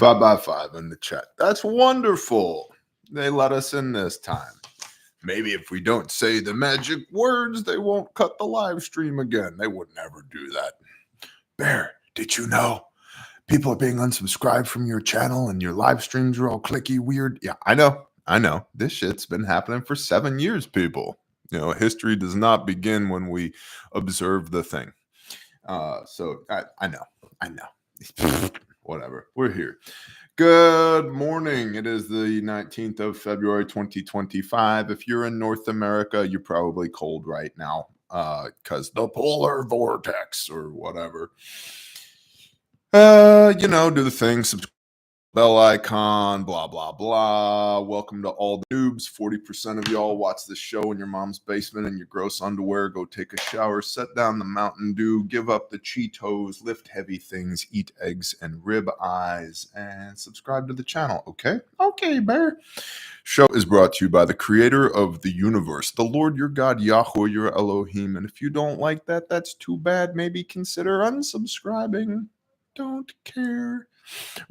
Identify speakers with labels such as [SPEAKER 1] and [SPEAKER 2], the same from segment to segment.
[SPEAKER 1] 5 in the chat. That's wonderful. They let us in this time. Maybe if we don't say the magic words, they won't cut the live stream again. They would never do that. Bear, did you know? People are being unsubscribed from your channel and your live streams are all clicky, weird. Yeah, I know. This shit's been happening for 7 years, people. History does not begin when we observe the thing. So I know. Whatever. We're here. Good morning. It is the 19th of February, 2025. If you're in North America, you're probably cold right now because the polar vortex or whatever. Do the thing, subscribe, bell icon, blah, blah, blah. Welcome to all the noobs. 40% of y'all watch this show in your mom's basement in your gross underwear. Go take a shower, set down the Mountain Dew, give up the Cheetos, lift heavy things, eat eggs and rib eyes, and subscribe to the channel, okay? Okay, bear. Show is brought to you by the creator of the universe, the Lord your God, Yahweh your Elohim. And if you don't like that, that's too bad. Maybe consider unsubscribing. Don't care.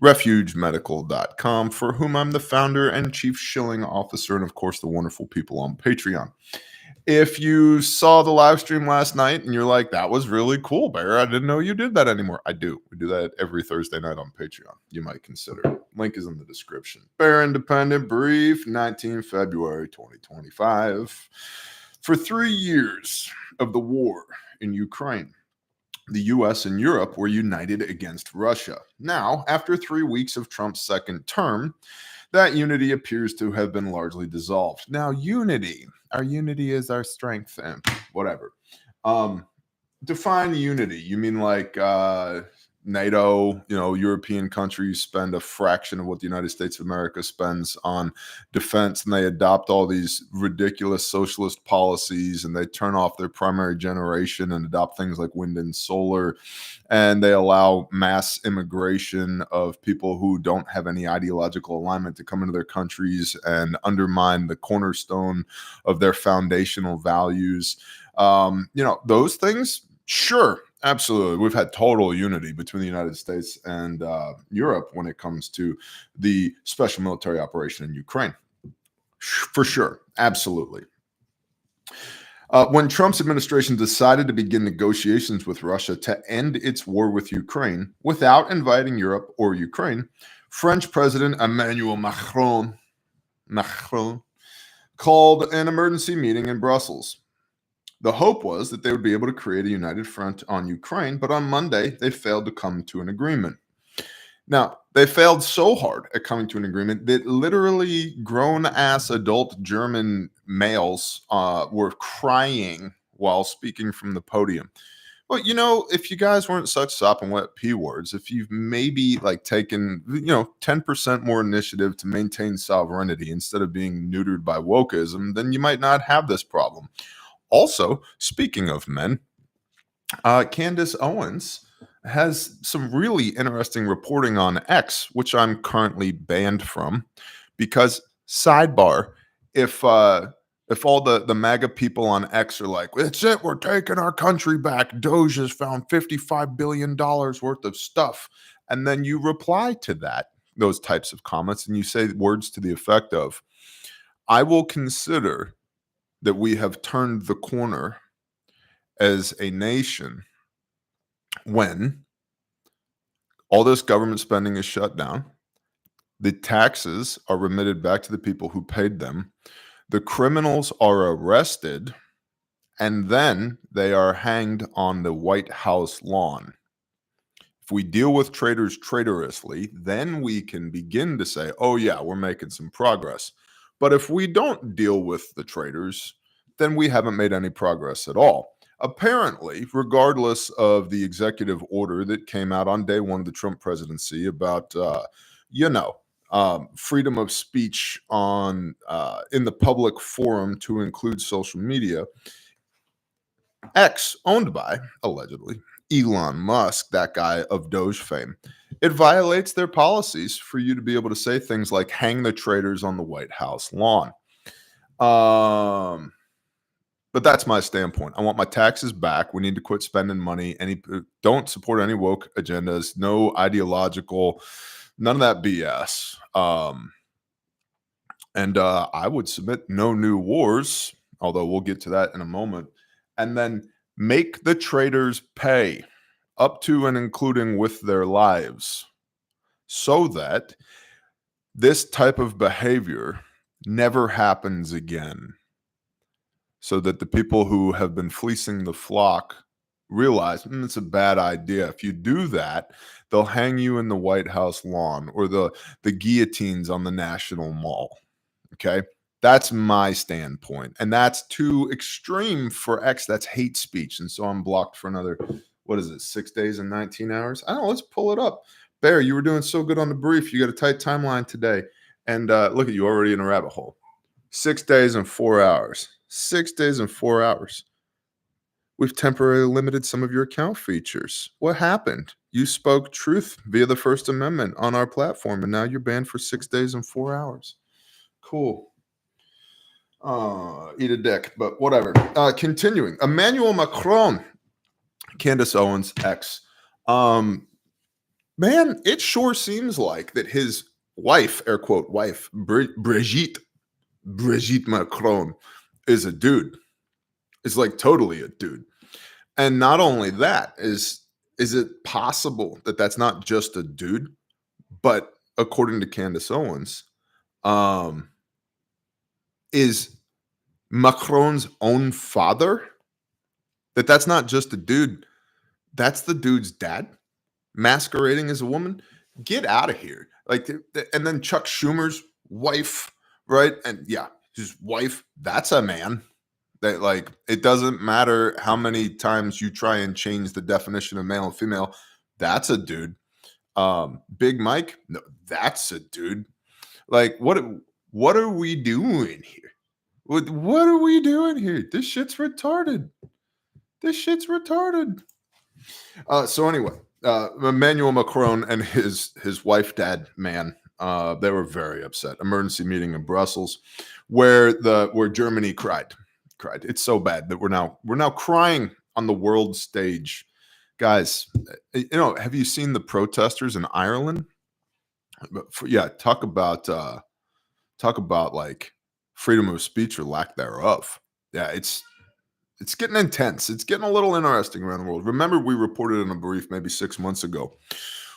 [SPEAKER 1] RefugeMedical.com, for whom I'm the founder and chief shilling officer, and of course the wonderful people on Patreon. If you saw the live stream last night and you're like, that was really cool, Bear, I didn't know you did that anymore. I do. We do that every Thursday night on Patreon. You might consider. Link is in the description. Bear Independent Brief, 19 February 2025. For 3 years of the war in Ukraine, the U.S. and Europe were united against Russia. Now, after 3 weeks of Trump's second term, that unity appears to have been largely dissolved. Now, our unity is our strength, and whatever. Define unity. You mean like NATO, European countries spend a fraction of what the United States of America spends on defense, and they adopt all these ridiculous socialist policies, and they turn off their primary generation and adopt things like wind and solar, and they allow mass immigration of people who don't have any ideological alignment to come into their countries and undermine the cornerstone of their foundational values. Those things, sure. Absolutely. We've had total unity between the United States and Europe when it comes to the special military operation in Ukraine. For sure. Absolutely. When Trump's administration decided to begin negotiations with Russia to end its war with Ukraine without inviting Europe or Ukraine, French President Emmanuel Macron called an emergency meeting in Brussels. The hope was that they would be able to create a united front on Ukraine, but on Monday, they failed to come to an agreement. Now, they failed so hard at coming to an agreement that literally grown-ass adult German males were crying while speaking from the podium. Well, if you guys weren't such sop and wet P-words, if you've maybe taken, 10% more initiative to maintain sovereignty instead of being neutered by wokeism, then you might not have this problem. Also, speaking of men, Candace Owens has some really interesting reporting on X, which I'm currently banned from, because sidebar, if all the MAGA people on X are like, it's it, we're taking our country back, Doge has found $55 billion worth of stuff, and then you reply to those types of comments, and you say words to the effect of, I will consider that we have turned the corner as a nation when all this government spending is shut down, the taxes are remitted back to the people who paid them, the criminals are arrested, and then they are hanged on the White House lawn. If we deal with traitors traitorously, then we can begin to say, oh yeah, we're making some progress. But if we don't deal with the traitors, then we haven't made any progress at all. Apparently, regardless of the executive order that came out on day one of the Trump presidency about, freedom of speech in the public forum to include social media, X, owned by, allegedly, Elon Musk, that guy of Doge fame, it violates their policies for you to be able to say things like hang the traitors on the White House lawn. But that's my standpoint. I want my taxes back. We need to quit spending money. Don't support any woke agendas. No ideological None of that BS. And I would submit no new wars, although we'll get to that in a moment. And then make the traitors pay up to and including with their lives so that this type of behavior never happens again. So that the people who have been fleecing the flock realize it's a bad idea. If you do that, they'll hang you in the White House lawn or the guillotines on the National Mall. Okay. That's my standpoint. And that's too extreme for X. That's hate speech. And so I'm blocked for another, 6 days and 19 hours? I don't know. Let's pull it up. Bear, you were doing so good on the brief. You got a tight timeline today. And look at you already in a rabbit hole. 6 days and 4 hours. 6 days and 4 hours. We've temporarily limited some of your account features. What happened? You spoke truth via the First Amendment on our platform, and now you're banned for 6 days and 4 hours. Cool. Eat a dick, but whatever. Continuing. Emmanuel Macron, Candace Owens, X. Man, it sure seems like that his wife, air quote, wife, Brigitte Macron, is a dude. Is like totally a dude. And not only that, is it possible that that's not just a dude, but according to Candace Owens, is Macron's own father? That's not just a dude, that's the dude's dad masquerading as a woman? Get out of here. And then Chuck Schumer's wife, right? And yeah, his wife, that's a man. That it doesn't matter how many times you try and change the definition of male and female, that's a dude. Big Mike, no, that's a dude. What are we doing here? What are we doing here? This shit's retarded. So anyway, Emmanuel Macron and his wife, dad, man, they were very upset. Emergency meeting in Brussels, where Germany cried. It's so bad that we're now crying on the world stage, guys. Have you seen the protesters in Ireland? Talk about freedom of speech or lack thereof. Yeah, it's getting intense. It's getting a little interesting around the world. Remember, we reported in a brief maybe 6 months ago.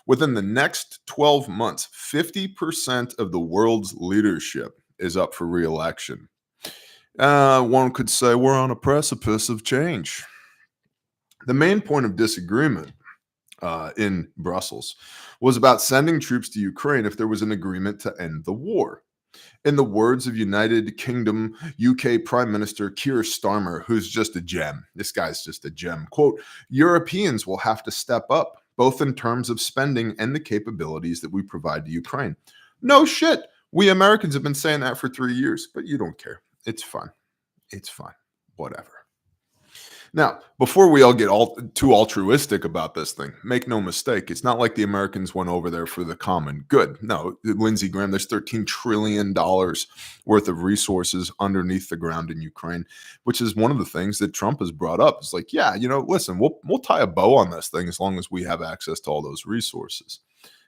[SPEAKER 1] Within the next 12 months, 50% of the world's leadership is up for re-election. One could say we're on a precipice of change. The main point of disagreement in Brussels was about sending troops to Ukraine if there was an agreement to end the war. In the words of United Kingdom UK Prime Minister Keir Starmer, who's just a gem. This guy's just a gem. Quote, Europeans will have to step up, both in terms of spending and the capabilities that we provide to Ukraine. No shit. We Americans have been saying that for 3 years, but you don't care. It's fun. Whatever. Now, before we all get too altruistic about this thing, make no mistake, it's not like the Americans went over there for the common good. No, Lindsey Graham, there's $13 trillion worth of resources underneath the ground in Ukraine, which is one of the things that Trump has brought up. It's like, yeah, listen, we'll tie a bow on this thing as long as we have access to all those resources.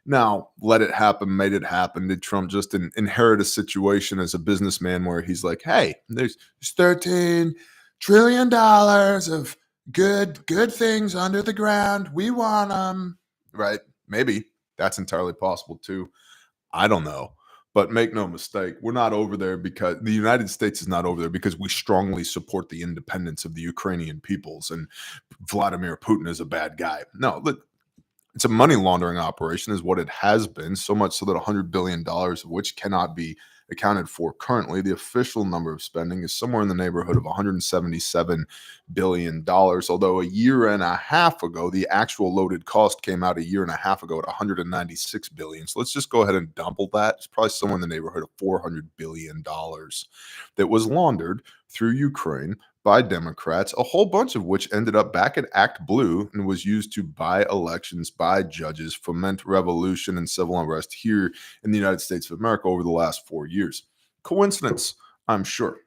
[SPEAKER 1] Now, let it happen, made it happen. Did Trump just inherit a situation as a businessman where he's like, hey, there's $13 trillion of good things under the ground. We want them. Right? Maybe. That's entirely possible too. I don't know. But make no mistake, we're not over there because the United States is not over there because we strongly support the independence of the Ukrainian peoples and Vladimir Putin is a bad guy. No, look. It's a money laundering operation is what it has been, so much so that $100 billion of which cannot be accounted for currently. The official number of spending is somewhere in the neighborhood of $177 billion, although a year and a half ago, the actual loaded cost came out a year and a half ago at $196 billion. So let's just go ahead and double that. It's probably somewhere in the neighborhood of $400 billion that was laundered through Ukraine by Democrats, a whole bunch of which ended up back at Act Blue and was used to buy elections, buy judges, foment revolution and civil unrest here in the United States of America over the last 4 years. Coincidence? I'm sure.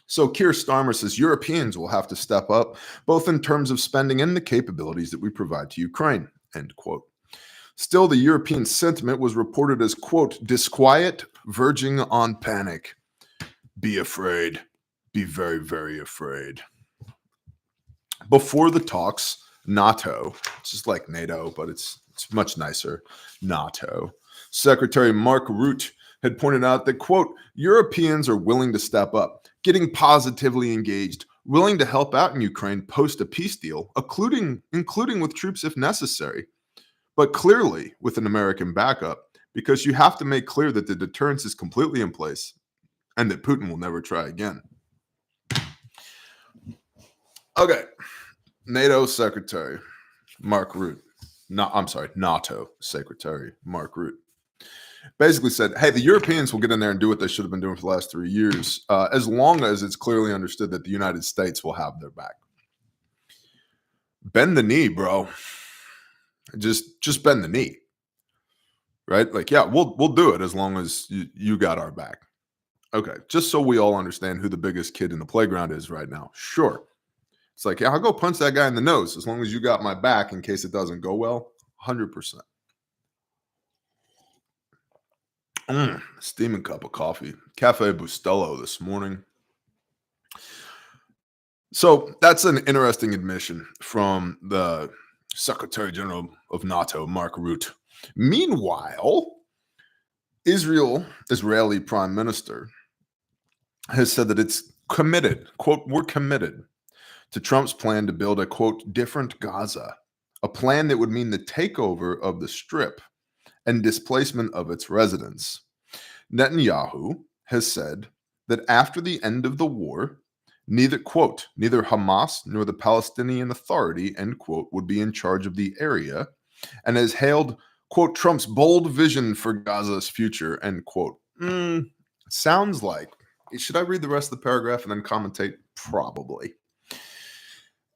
[SPEAKER 1] So Keir Starmer says Europeans will have to step up, both in terms of spending and the capabilities that we provide to Ukraine, end quote. Still, the European sentiment was reported as, quote, disquiet, verging on panic. Be afraid. Be very, very afraid. Before the talks, NATO, it's just like NATO, but it's much nicer, NATO, Secretary Mark Rutte had pointed out that, quote, Europeans are willing to step up, getting positively engaged, willing to help out in Ukraine post a peace deal, including with troops if necessary, but clearly with an American backup, because you have to make clear that the deterrence is completely in place and that Putin will never try again. Okay, NATO Secretary Mark Rutte, NATO Secretary Mark Rutte basically said, hey, the Europeans will get in there and do what they should have been doing for the last 3 years, as long as it's clearly understood that the United States will have their back. Bend the knee, bro. Just bend the knee, right? Like, yeah, we'll do it as long as you got our back. Okay, just so we all understand who the biggest kid in the playground is right now. Sure. It's like, yeah, I'll go punch that guy in the nose as long as you got my back in case it doesn't go well. 100%. Steaming cup of coffee. Cafe Bustelo this morning. So that's an interesting admission from the Secretary General of NATO, Mark Rutte. Meanwhile, Israeli Prime Minister has said that it's committed, quote, we're committed to Trump's plan to build a, quote, different Gaza, a plan that would mean the takeover of the Strip and displacement of its residents. Netanyahu has said that after the end of the war, neither Hamas nor the Palestinian Authority, end quote, would be in charge of the area, and has hailed, quote, Trump's bold vision for Gaza's future, end quote. Sounds like, should I read the rest of the paragraph and then commentate? Probably.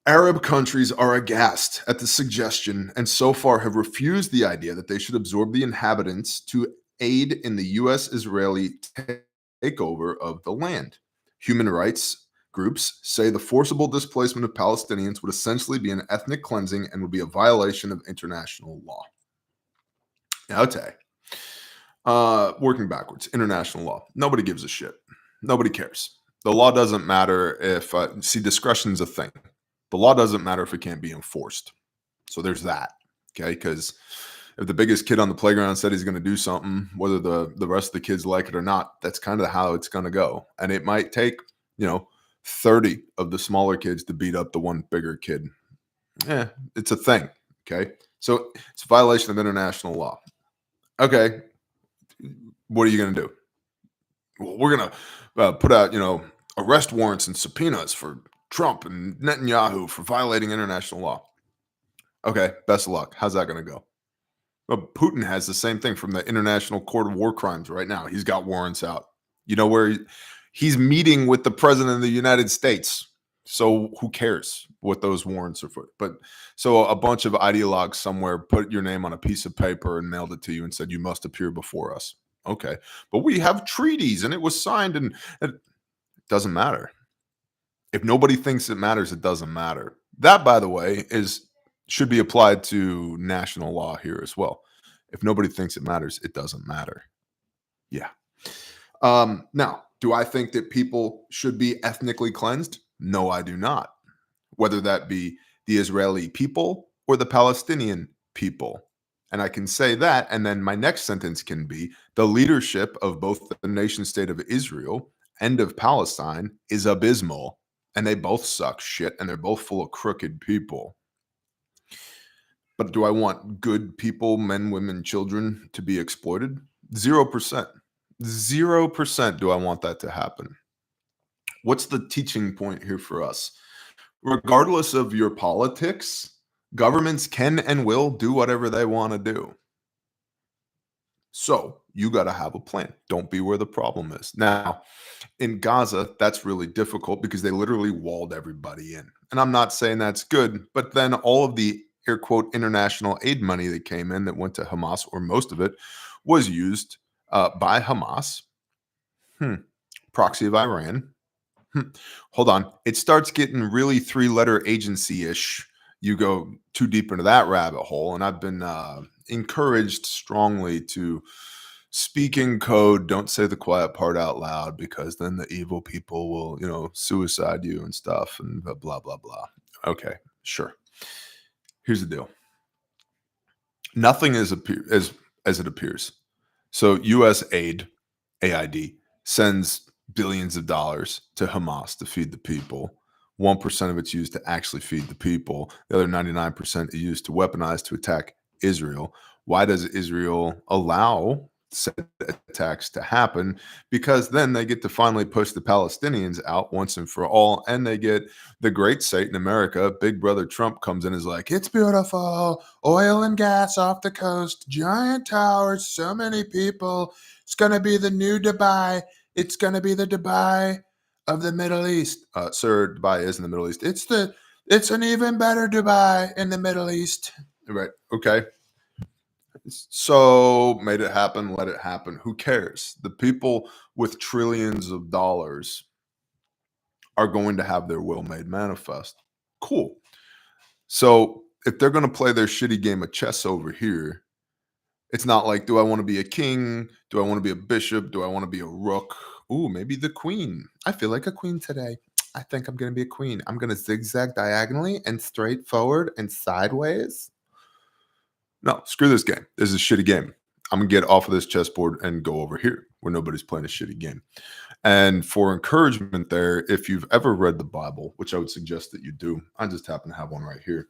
[SPEAKER 1] Arab countries are aghast at the suggestion and so far have refused the idea that they should absorb the inhabitants to aid in the U.S.-Israeli takeover of the land. Human rights groups say the forcible displacement of Palestinians would essentially be an ethnic cleansing and would be a violation of international law. Okay. Working backwards, international law. Nobody gives a shit. Nobody cares. The law doesn't matter if, discretion's a thing. The law doesn't matter if it can't be enforced. So there's that, okay? Because if the biggest kid on the playground said he's going to do something, whether the rest of the kids like it or not, that's kind of how it's going to go. And it might take, 30 of the smaller kids to beat up the one bigger kid. It's a thing, okay? So it's a violation of international law. Okay, what are you going to do? Well, we're going to put out, arrest warrants and subpoenas for Trump and Netanyahu for violating international law. Okay, best of luck. How's that going to go? Well, Putin has the same thing from the International Court of War Crimes right now. He's got warrants out. Where he's meeting with the president of the United States. So who cares what those warrants are for? But so a bunch of ideologues somewhere put your name on a piece of paper and mailed it to you and said, you must appear before us. Okay, but we have treaties and it was signed and it doesn't matter. If nobody thinks it matters, it doesn't matter. That, by the way, should be applied to national law here as well. If nobody thinks it matters, it doesn't matter. Yeah. Now, do I think that people should be ethnically cleansed? No, I do not. Whether that be the Israeli people or the Palestinian people. And I can say that, and then my next sentence can be the leadership of both the nation state of Israel and of Palestine is abysmal. And they both suck shit, and they're both full of crooked people. But do I want good people, men, women, children, to be exploited? 0%. 0% do I want that to happen. What's the teaching point here for us? Regardless of your politics, governments can and will do whatever they want to do. So you got to have a plan. Don't be where the problem is. Now, in Gaza, that's really difficult because they literally walled everybody in. And I'm not saying that's good, but then all of the air quote international aid money that came in that went to Hamas, or most of it, was used by Hamas. Proxy of Iran. Hold on. It starts getting really three-letter agency-ish. You go too deep into that rabbit hole, and I've been encouraged strongly to speak in code. Don't say the quiet part out loud because then the evil people will, suicide you and stuff and blah, blah, blah. Okay, sure. Here's the deal. Nothing is as it appears. So U.S. AID, sends billions of dollars to Hamas to feed the people. 1% of it's used to actually feed the people. The other 99% is used to weaponize to attack Israel. Why does Israel allow said attacks to happen? Because then they get to finally push the Palestinians out once and for all, and they get the great Satan America. Big brother Trump comes in and is like, it's beautiful, oil and gas off the coast, giant towers, so many people. It's going to be the new Dubai. It's going to be the Dubai of the Middle East. Sir, Dubai is in the Middle East. It's an even better Dubai in the Middle East. Right. Okay. So made it happen, let it happen. Who cares? The people with trillions of dollars are going to have their will made manifest. Cool. So if they're going to play their shitty game of chess over here, it's not like, do I want to be a king? Do I want to be a bishop? Do I want to be a rook? Ooh, maybe the queen. I feel like a queen today. I think I'm going to be a queen. I'm going to zigzag diagonally and straight forward and sideways. No, screw this game. This is a shitty game. I'm going to get off of this chessboard and go over here where nobody's playing a shitty game. And for encouragement there, if you've ever read the Bible, which I would suggest that you do, I just happen to have one right here.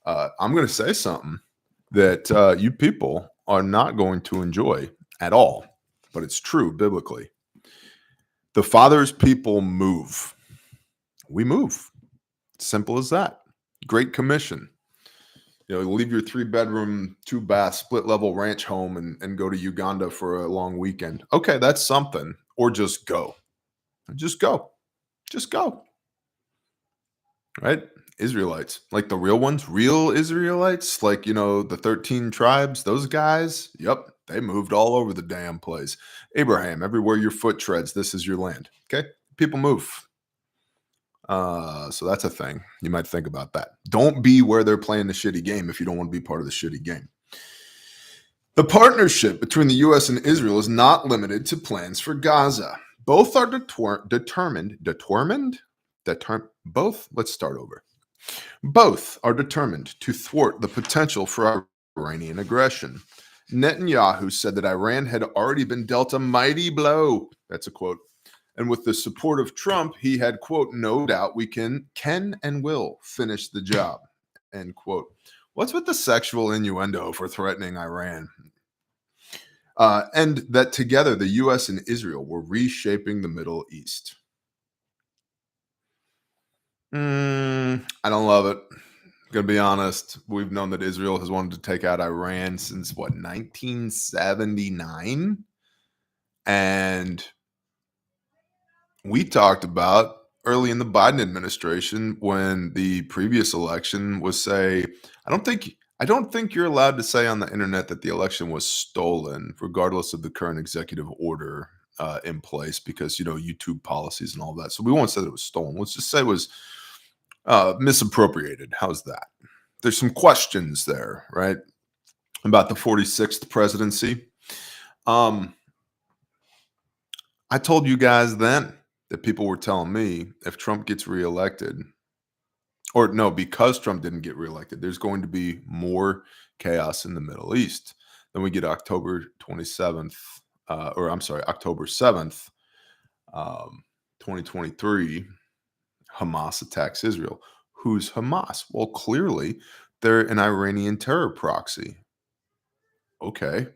[SPEAKER 1] I'm going to say something that you people are not going to enjoy at all, but it's true biblically. The Father's people move. We move. Simple as that. Great Commission. Leave your 3-bedroom, 2-bath, split-level ranch home and go to Uganda for a long weekend. Okay, that's something. Or just go. Just go. Just go. Right? Israelites, like the real ones, real Israelites, like, the 13 tribes, those guys, yep, they moved all over the damn place. Abraham, everywhere your foot treads, this is your land. Okay? People move. So that's a thing. You might think about that. Don't be where they're playing the shitty game if you don't want to be part of the shitty game. The partnership between the U.S. and Israel is not limited to plans for Gaza. Both are Both are determined to thwart the potential for Iranian aggression. Netanyahu said that Iran had already been dealt a mighty blow. That's a quote. And with the support of Trump, he had, quote, no doubt we can and will finish the job, end quote. What's with the sexual innuendo for threatening Iran? And that together the U.S. and Israel were reshaping the Middle East. I don't love it. Gonna be honest. We've known that Israel has wanted to take out Iran since, 1979? And we talked about early in the Biden administration when the previous election was I don't think you're allowed to say on the internet that the election was stolen, regardless of the current executive order in place, because YouTube policies and all that. So we won't say that it was stolen. Let's just say it was misappropriated. How's that? There's some questions there, right, about the 46th presidency. I told you guys then that people were telling me if Trump gets reelected, or no, because Trump didn't get reelected, there's going to be more chaos in the Middle East. Then we get October 7th, 2023, Hamas attacks Israel. Who's Hamas? Well, clearly they're an Iranian terror proxy. Okay.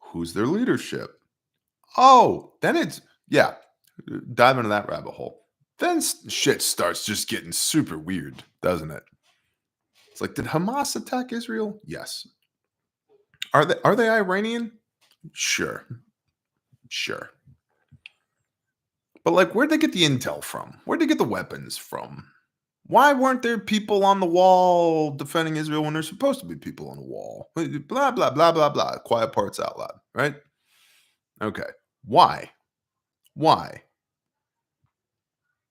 [SPEAKER 1] Who's their leadership? Oh, then dive into that rabbit hole. Then shit starts just getting super weird, doesn't it? It's like, did Hamas attack Israel? Yes. Are they Iranian? Sure. But where'd they get the intel from? Where'd they get the weapons from? Why weren't there people on the wall defending Israel when there's supposed to be people on the wall? Blah, blah, blah, blah, blah. Quiet parts out loud, right? Okay. Why?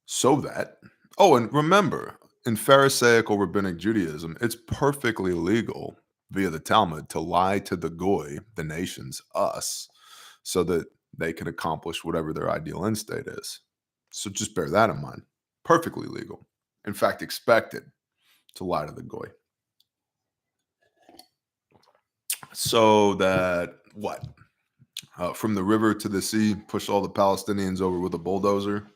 [SPEAKER 1] So that, and remember, in Pharisaical rabbinic Judaism, it's perfectly legal via the Talmud to lie to the goy, the nations, us, so that they can accomplish whatever their ideal end state is. So just bear that in mind. Perfectly legal. In fact, expected to lie to the goy. So that what? From the river to the sea, push all the Palestinians over with a bulldozer.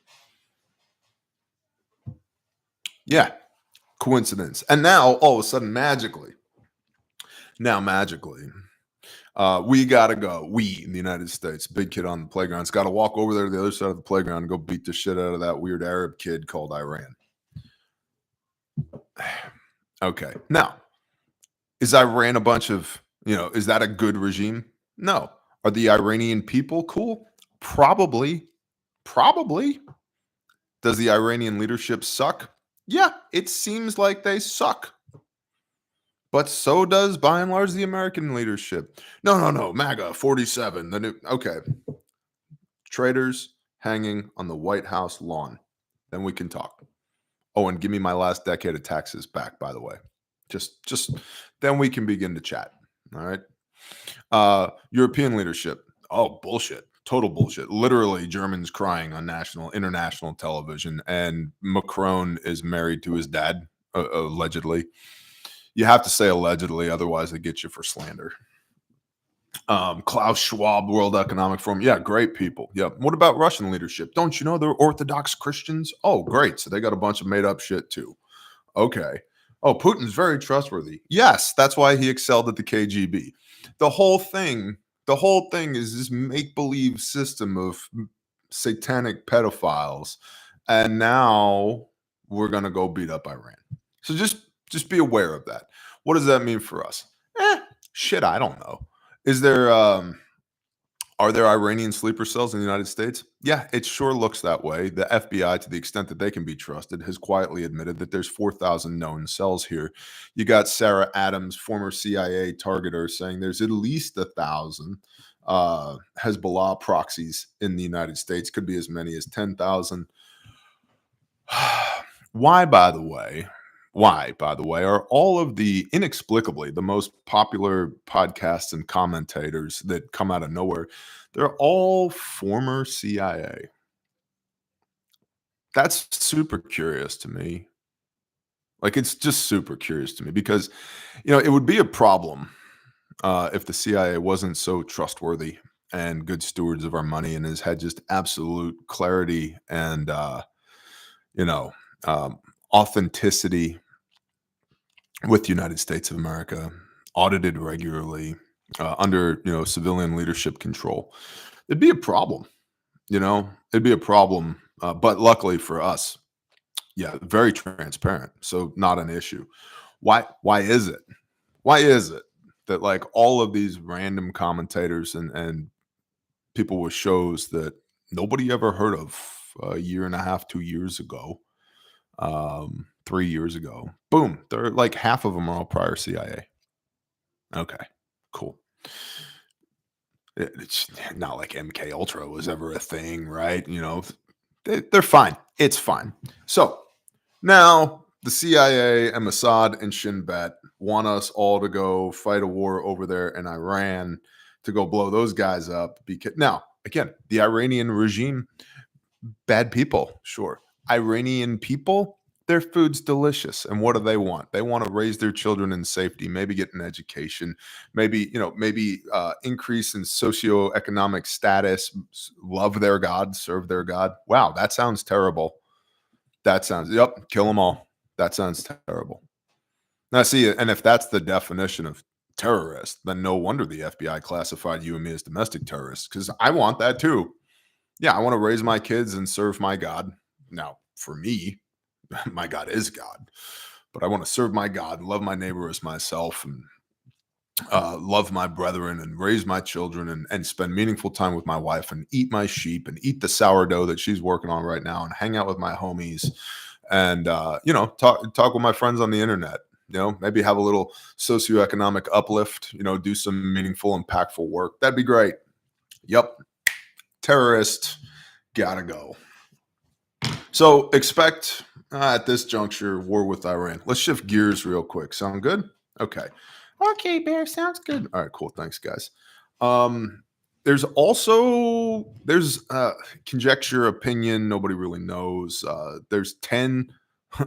[SPEAKER 1] Yeah, coincidence. And now, all of a sudden, magically, we got to go. We in the United States, big kid on the playground's got to walk over there to the other side of the playground and go beat the shit out of that weird Arab kid called Iran. Okay. Now, is Iran a bunch of, is that a good regime? No. Are the Iranian people cool? Probably. Probably. Does the Iranian leadership suck? Yeah, it seems like they suck. But so does, by and large, the American leadership. No. MAGA 47. Okay. Traitors hanging on the White House lawn. Then we can talk. Oh, and give me my last decade of taxes back, by the way. Just then we can begin to chat. All right. European leadership. Oh, bullshit. Total bullshit. Literally Germans crying on international television, and Macron is married to his dad, allegedly. You have to say allegedly, otherwise they get you for slander. Klaus Schwab, World Economic Forum. Yeah, great people. Yeah. What about Russian leadership? Don't you know they're Orthodox Christians? Oh, great. So they got a bunch of made up shit too. Okay. Oh, Putin's very trustworthy. Yes, that's why he excelled at the KGB. The whole thing is this make-believe system of satanic pedophiles. And now we're going to go beat up Iran. So just be aware of that. What does that mean for us? Shit, I don't know. Are there Iranian sleeper cells in the United States? Yeah, it sure looks that way. The FBI, to the extent that they can be trusted, has quietly admitted that there's 4,000 known cells here. You got Sarah Adams, former CIA targeter, saying there's at least 1,000 Hezbollah proxies in the United States. Could be as many as 10,000. Why, by the way, are all of inexplicably the most popular podcasts and commentators that come out of nowhere, they're all former CIA? That's super curious to me. Like, it's just super curious to me because, it would be a problem if the CIA wasn't so trustworthy and good stewards of our money and has had just absolute clarity and, authenticity with the United States of America, audited regularly, under civilian leadership control. It'd be a problem. It'd be a problem. But luckily for us, yeah, very transparent, so not an issue. Why is it? Why is it that like all of these random commentators and people with shows that nobody ever heard of a year and a half, 2 years ago, 3 years ago, boom, they're like half of them are all prior CIA. Okay, cool. It's not like MK Ultra was ever a thing, right? They're fine. It's fine. So now the CIA and Mossad and Shin Bet want us all to go fight a war over there in Iran to go blow those guys up. Because now, again, the Iranian regime, bad people, sure. Iranian people, their food's delicious. And what do they want? They want to raise their children in safety, maybe get an education, maybe increase in socioeconomic status, love their God, serve their God. Wow, that sounds terrible. Kill them all. That sounds terrible. Now, see, and if that's the definition of terrorist, then no wonder the FBI classified you and me as domestic terrorists, because I want that too. Yeah, I want to raise my kids and serve my God. Now, for me, my God is God, but I want to serve my God, love my neighbor as myself, and love my brethren, and raise my children, and spend meaningful time with my wife, and eat my sheep, and eat the sourdough that she's working on right now, and hang out with my homies, and talk with my friends on the internet. Maybe have a little socioeconomic uplift. Do some meaningful, impactful work. That'd be great. Yep. Terrorist, gotta go. So expect at this juncture war with Iran. Let's shift gears real quick. Sound good? Okay. Okay, Bear, sounds good. All right, cool. Thanks, guys. There's also conjecture, opinion. Nobody really knows. There's 10,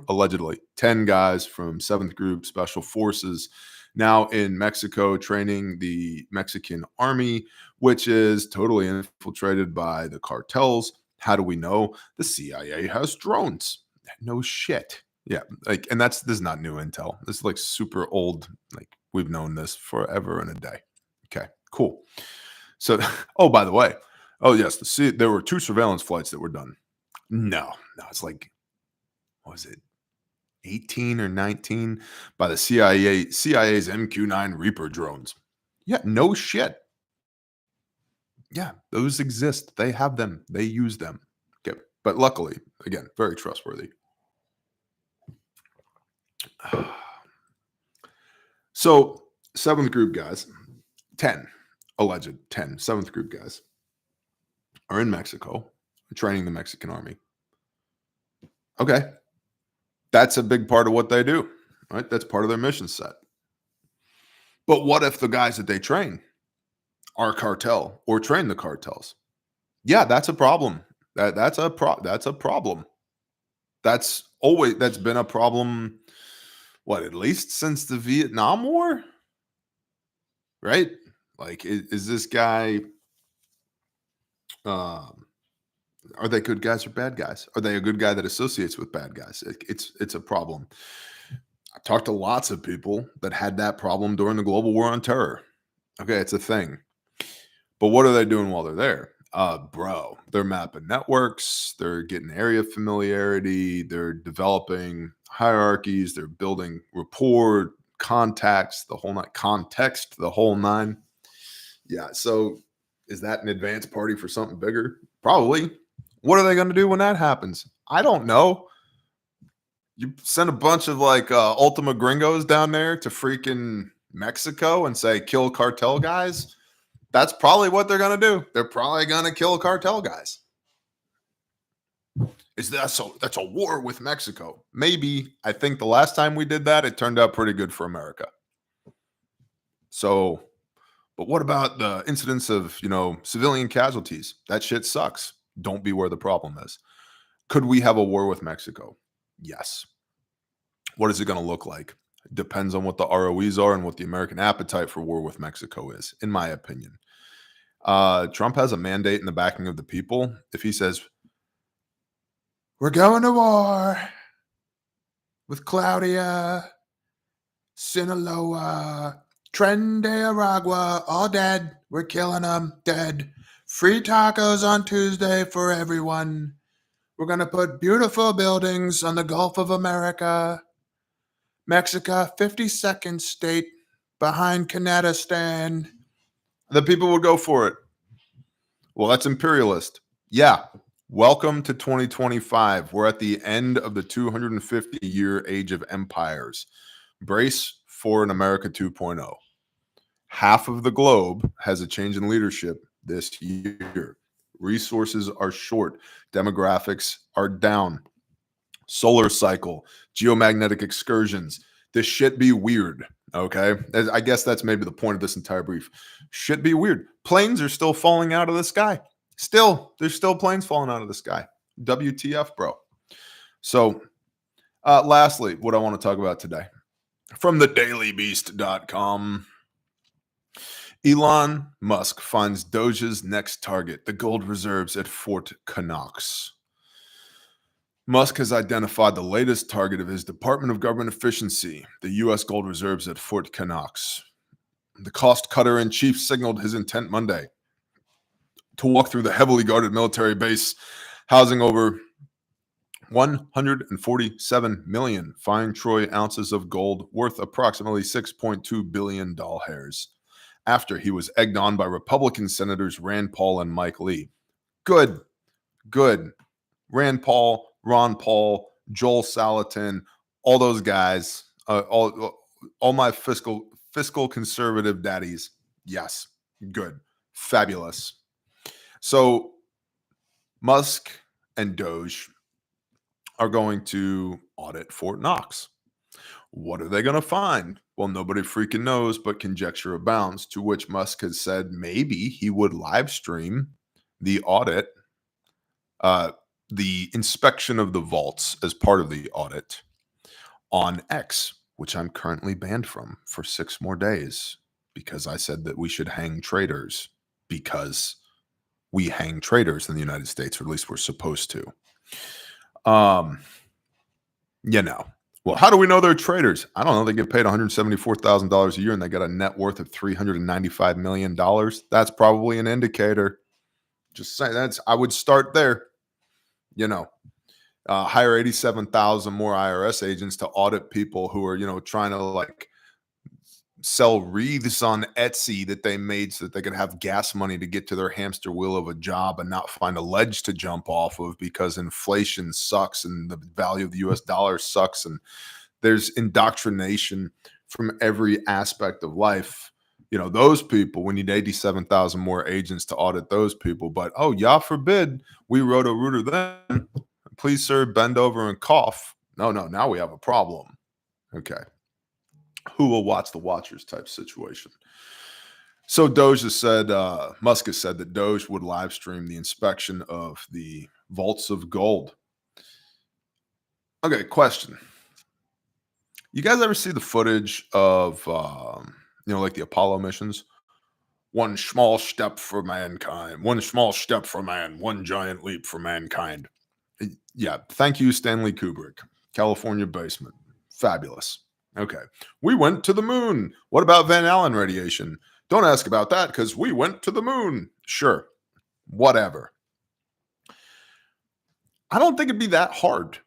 [SPEAKER 1] allegedly 10 guys from 7th Group Special Forces now in Mexico training the Mexican army, which is totally infiltrated by the cartels. How do we know? The CIA has drones. No shit. Yeah, like, and this is not new intel. This is like super old. Like, we've known this forever and a day. Okay, cool. So, oh, by the way, oh yes, there were 2 surveillance flights that were done. No, it's like, what was it, 18 or 19 by the CIA's MQ-9 Reaper drones. Yeah, no shit. Yeah, those exist. They have them. They use them. Okay, but luckily, again, very trustworthy. So, 7th Group guys, 10 alleged 10 7th Group guys are in Mexico training the Mexican army. Okay, that's a big part of what they do, right? That's part of their mission set. But what if the guys that they train are cartel or train the cartels? Yeah, that's a problem. That's a problem. That's been a problem. What, at least since the Vietnam War, right? Like, is this guy? Are they good guys or bad guys? Are they a good guy that associates with bad guys? It's a problem. I talked to lots of people that had that problem during the global war on terror. Okay, it's a thing. But what are they doing while they're there? Bro, they're mapping networks, they're getting area familiarity, they're developing hierarchies, they're building rapport, contacts, the whole nine, context, the whole nine. Yeah, so is that an advanced party for something bigger? Probably. What are they going to do when that happens? I don't know. You send a bunch of like Ultima Gringos down there to freaking Mexico and say kill cartel guys. That's probably what they're going to do. They're probably going to kill cartel guys. That's a war with Mexico? Maybe. I think the last time we did that, it turned out pretty good for America. So, but what about the incidents of, civilian casualties? That shit sucks. Don't be where the problem is. Could we have a war with Mexico? Yes. What is it going to look like? It depends on what the ROEs are and what the American appetite for war with Mexico is, in my opinion. Trump has a mandate in the backing of the people. If he says, we're going to war with Claudia, Sinaloa, Tren de Aragua, all dead. We're killing them, dead. Free tacos on Tuesday for everyone. We're going to put beautiful buildings on the Gulf of America. Mexico, 52nd state behind Canadistan. The people would go for it. Well, that's imperialist. Yeah. Welcome to 2025. We're at the end of the 250-year age of empires. Brace for an America 2.0. Half of the globe has a change in leadership this year. Resources are short. Demographics are down. Solar cycle, geomagnetic excursions. This shit be weird. Okay. I guess that's maybe the point of this entire brief. Shit be weird. Planes are still falling out of the sky. There's still planes falling out of the sky. WTF, bro. So, lastly, what I want to talk about today from thedailybeast.com. Elon Musk finds Doge's next target, the gold reserves at Fort Knox. Musk has identified the latest target of his Department of Government Efficiency, the U.S. gold reserves at Fort Knox. The cost cutter in chief signaled his intent Monday to walk through the heavily guarded military base housing over 147 million fine troy ounces of gold worth approximately $6.2 billion after he was egged on by Republican Senators Rand Paul and Mike Lee. Good. Rand Paul, Ron Paul, Joel Salatin, all those guys, all my fiscal conservative daddies. Yes, good, fabulous. So Musk and Doge are going to audit Fort Knox. What are they going to find? Well, nobody freaking knows, but conjecture abounds, to which Musk has said maybe he would live stream the audit, uh, the inspection of the vaults as part of the audit on X, which I'm currently banned from for 6 more days because I said that we should hang traitors because we hang traitors in the United States, or at least we're supposed to. You know, well, how do we know they're traitors? I don't know. They get paid $174,000 a year and they got a net worth of $395 million. That's probably an indicator. Just saying, I would start there. You know, hire 87,000 more IRS agents to audit people who are, trying to like sell wreaths on Etsy that they made so that they could have gas money to get to their hamster wheel of a job and not find a ledge to jump off of because inflation sucks and the value of the US dollar sucks. And there's indoctrination from every aspect of life. Those people, we need 87,000 more agents to audit those people. But, oh, Yah forbid we roto-rooter them. Please, sir, bend over and cough. No, now we have a problem. Okay. Who will watch the watchers type situation. So Doge has said, Musk has said that Doge would live stream the inspection of the vaults of gold. Okay, question. You guys ever see the footage of, like the Apollo missions? One small step for mankind, one small step for man, one giant leap for mankind. Yeah, thank you, Stanley Kubrick. California basement. Fabulous. Okay. We went to the moon. What about Van Allen radiation? Don't ask about that because we went to the moon. Sure. Whatever. I don't think it'd be that hard.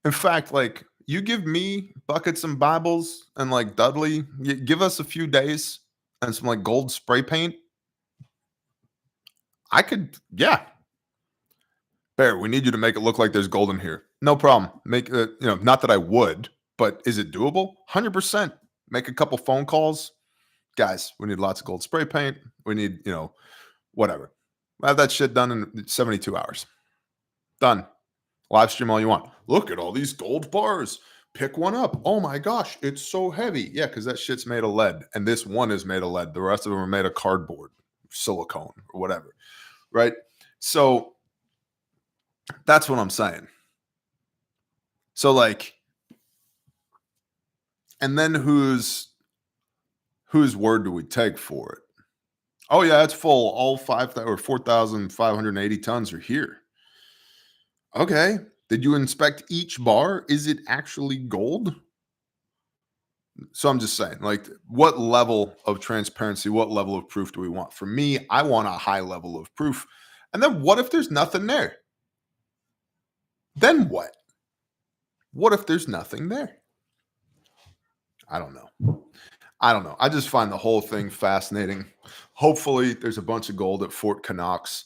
[SPEAKER 1] In fact, like, you give me buckets and Bibles and like Dudley, give us a few days and some like gold spray paint. I could, yeah. Bear, we need you to make it look like there's gold in here. No problem. Make it, not that I would. But is it doable? 100%. Make a couple phone calls. Guys, we need lots of gold spray paint. We need, whatever. Have that shit done in 72 hours. Done. Live stream all you want. Look at all these gold bars. Pick one up. Oh my gosh, it's so heavy. Yeah, because that shit's made of lead. And this one is made of lead. The rest of them are made of cardboard, silicone, or whatever. Right? So that's what I'm saying. So like, and then whose word do we take for it? Oh yeah, it's full. All 4,580 tons are here. Okay. Did you inspect each bar? Is it actually gold? So I'm just saying, like, what level of transparency, what level of proof do we want? For me, I want a high level of proof. And then what if there's nothing there? Then what? What if there's nothing there? I don't know. I just find the whole thing fascinating. Hopefully, there's a bunch of gold at Fort Knox.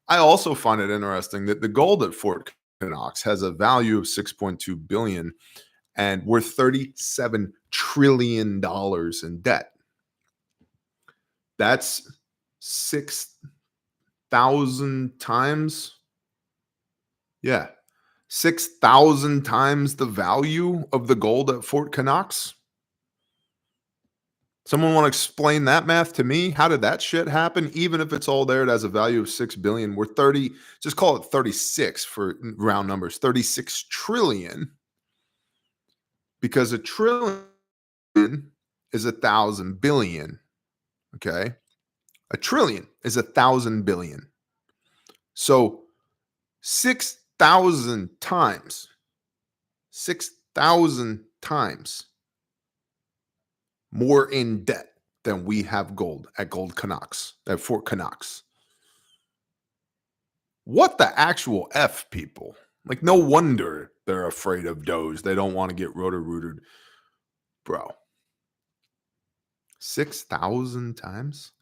[SPEAKER 1] I also find it interesting that the gold at Fort Knox has a value of $6.2 billion, and we're $37 trillion in debt. That's 6,000 times. Yeah, 6,000 times the value of the gold at Fort Knox. Someone want to explain that math to me? How did that shit happen? Even if it's all there, it has a value of 6 billion. We're 30, just call it 36 for round numbers, 36 trillion. Because a trillion is 1,000 billion. Okay. A trillion is 1,000 billion. So 6,000 times more in debt than we have gold at Knox, at Fort Knox. What the actual F, people? Like, no wonder they're afraid of Doge. They don't want to get roto-rooted. Bro. 6,000 times?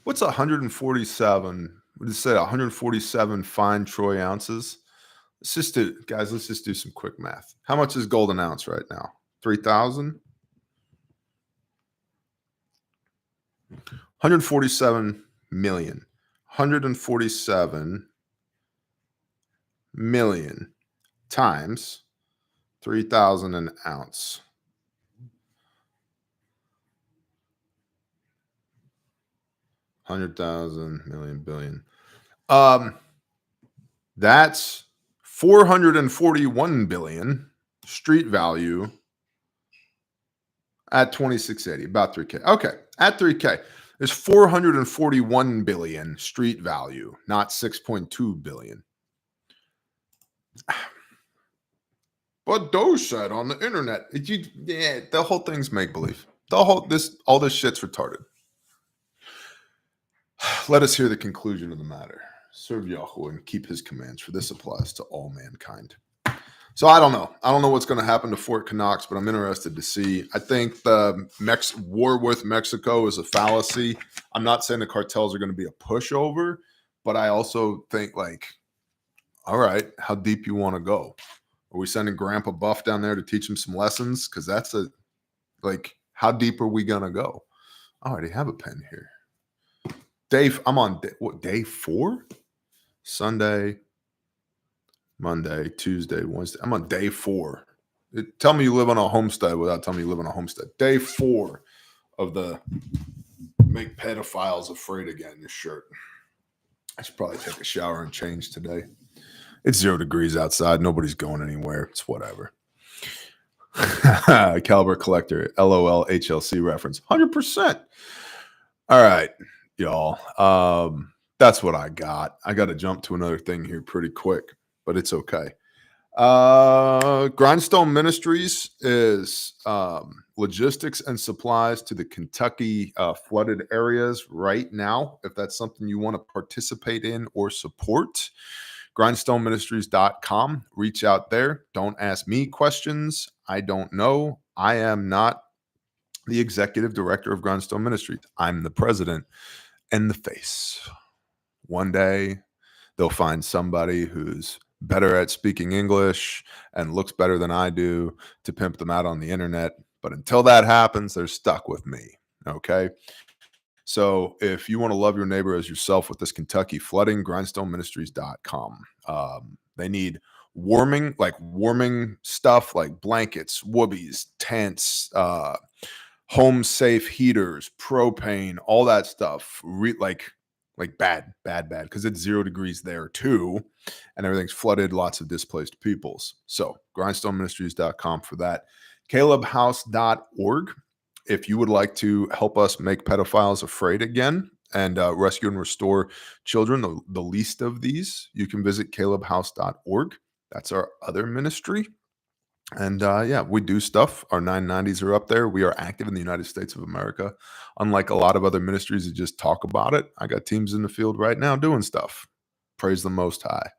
[SPEAKER 1] What's 147? What did it say? 147 fine troy ounces? Let's just do some quick math. How much is gold an ounce right now? 3,000? 147 million. 147 million times 3,000 an ounce. $100,000, million, billion. That's 441 billion street value at 2680, about 3K. Okay, at 3K. There's 441 billion street value, not 6.2 billion. But those said on the internet, the whole thing's make believe. All this shit's retarded. Let us hear the conclusion of the matter. Serve Yahweh and keep his commands, for this applies to all mankind. So I don't know. I don't know what's going to happen to Fort Knox, but I'm interested to see. I think the war with Mexico is a fallacy. I'm not saying the cartels are going to be a pushover, but I also think, like, all right, how deep you want to go? Are we sending Grandpa Buff down there to teach him some lessons? Because that's how deep are we going to go? I already have a pen here. I'm on day 4? Sunday, Monday, Tuesday, Wednesday. I'm on day 4. Tell me you live on a homestead without telling me you live on a homestead. Day 4 of the Make Pedophiles Afraid Again shirt. I should probably take a shower and change today. It's 0 degrees outside. Nobody's going anywhere. It's whatever. Caliber collector, LOL, HLC reference, 100%. All right, y'all. That's what I got. I got to jump to another thing here pretty quick, but it's okay. Grindstone Ministries is logistics and supplies to the Kentucky flooded areas right now. If that's something you want to participate in or support, grindstoneministries.com. Reach out there. Don't ask me questions. I don't know. I am not the executive director of Grindstone Ministries. I'm the president and the face. One day they'll find somebody who's better at speaking English and looks better than I do to pimp them out on the internet. But until that happens, they're stuck with me. Okay. So if you want to love your neighbor as yourself with this Kentucky flooding, grindstoneministries.com. They need warming stuff like blankets, woobies, tents, home safe heaters, propane, all that stuff. Like bad, because it's 0 degrees there too, and everything's flooded, lots of displaced peoples. So grindstoneministries.com for that. calebhouse.org. If you would like to help us make pedophiles afraid again and rescue and restore children, the least of these, you can visit calebhouse.org. That's our other ministry. And we do stuff. Our 990s are up there. We are active in the United States of America. Unlike a lot of other ministries that just talk about it, I got teams in the field right now doing stuff. Praise the Most High.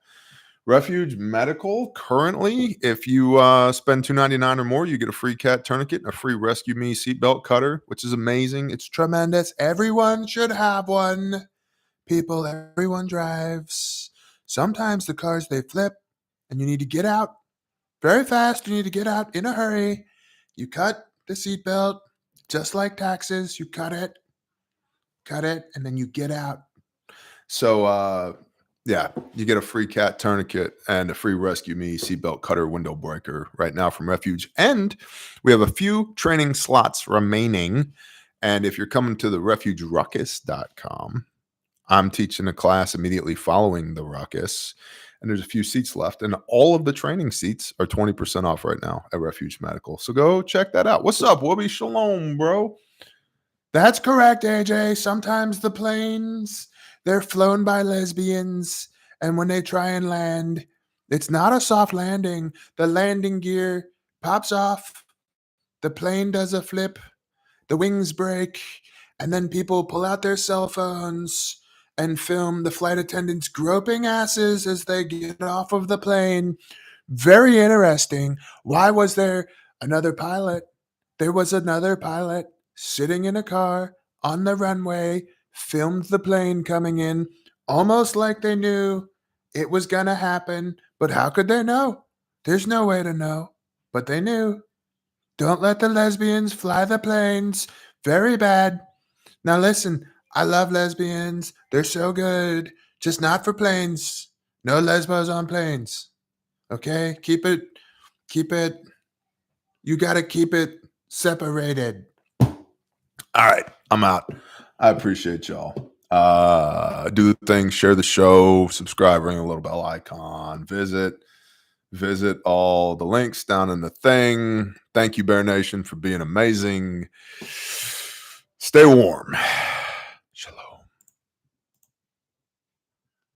[SPEAKER 1] Refuge Medical, currently, if you spend $2.99 or more, you get a free cat tourniquet and a free Rescue Me seatbelt cutter, which is amazing. It's tremendous. Everyone should have one. People, everyone drives. Sometimes the cars, they flip, and you need to get out very fast. You need to get out in a hurry. You cut the seatbelt, just like taxes. You cut it, and then you get out. So, you get a free cat tourniquet and a free Rescue Me seatbelt cutter window breaker right now from Refuge. And we have a few training slots remaining. And if you're coming to the refugeruckus.com, I'm teaching a class immediately following the ruckus. And there's a few seats left. And all of the training seats are 20% off right now at Refuge Medical. So go check that out. What's up, Whoopi? Shalom, bro. That's correct, AJ. Sometimes the planes, they're flown by lesbians. And when they try and land, it's not a soft landing. The landing gear pops off. The plane does a flip. The wings break. And then people pull out their cell phones and film the flight attendants groping asses as they get off of the plane. Very interesting. Why was there another pilot? There was another pilot sitting in a car on the runway, filmed the plane coming in, almost like they knew it was going to happen. But how could they know? There's no way to know. But they knew. Don't let the lesbians fly the planes. Very bad. Now listen, I love lesbians. They're so good. Just not for planes. No lesbos on planes. Okay? Keep it You got to keep it separated. All right, I'm out. I appreciate y'all. Do the thing, share the show, subscribe, ring the little bell icon, visit all the links down in the thing. Thank you, Bear Nation, for being amazing. Stay warm.